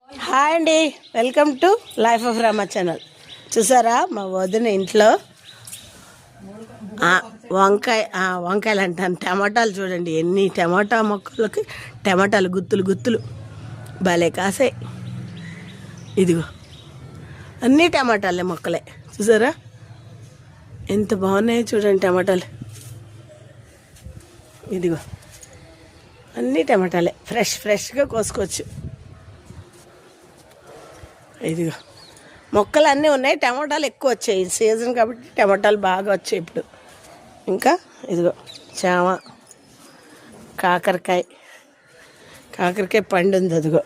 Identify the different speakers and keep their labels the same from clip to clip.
Speaker 1: Hi అండి, welcome to life of Rama channel. చూసారా మా వదిన ఇంట్లో వంకాయలు అంటాను, టమాటాలు చూడండి ఎన్ని టమాటా మొక్కలకి టమాటాలు గుత్తులు గుత్తులు భలే కాసాయి. ఇదిగో అన్నీ టమాటాలే మొక్కలే, చూసారా ఎంత బాగున్నాయో చూడండి టమాటాలు. ఇదిగో అన్నీ టమాటాలే, ఫ్రెష్గా కోసుకోవచ్చు. ఇదిగో మొక్కలు అన్నీ ఉన్నాయి, టమాటాలు ఎక్కువ వచ్చాయి సీజన్ కాబట్టి టమాటాలు బాగా వచ్చాయి ఇప్పుడు. ఇంకా ఇదిగో చామ, కాకరకాయ పండు ఉంది. అదిగో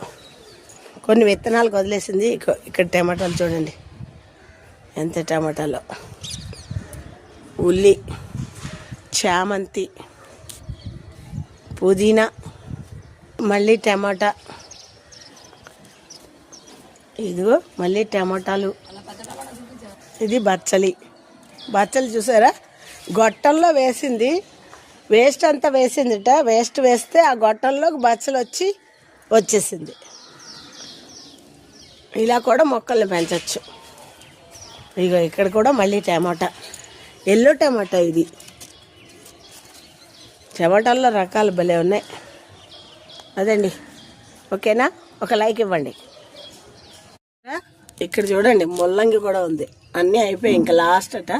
Speaker 1: కొన్ని విత్తనాలకు వదిలేసింది. ఇక్కడ టమాటాలు చూడండి ఎంత టమాటాలో, ఉల్లి, చామంతి, పుదీనా, మళ్ళీ టమాటా, ఇదిగో మళ్ళీ టమాటాలు. ఇది బచ్చలి చూసారా గొట్టంలో వేసింది, వేస్ట్ అంతా వేసిందిట. వేస్ట్ వేస్తే ఆ గొట్టంలోకి బచ్చలు వచ్చేసింది. ఇలా కూడా మొక్కల్ని పెంచవచ్చు. ఇగో ఇక్కడ కూడా మళ్ళీ టమాటా, ఎల్లో టమాటా. ఇది టమాటాల్లో రకాలు భలే ఉన్నాయి. అదండి, ఓకేనా? ఒక లైక్ ఇవ్వండి. ఇక్కడ చూడండి ముల్లంగి కూడా ఉంది. అన్నీ అయిపోయాయి, ఇంకా లాస్ట్ అట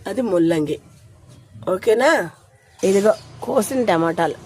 Speaker 1: అది ముల్లంగి. ఓకేనా? ఇదిగో కోసిన టమాటాలు.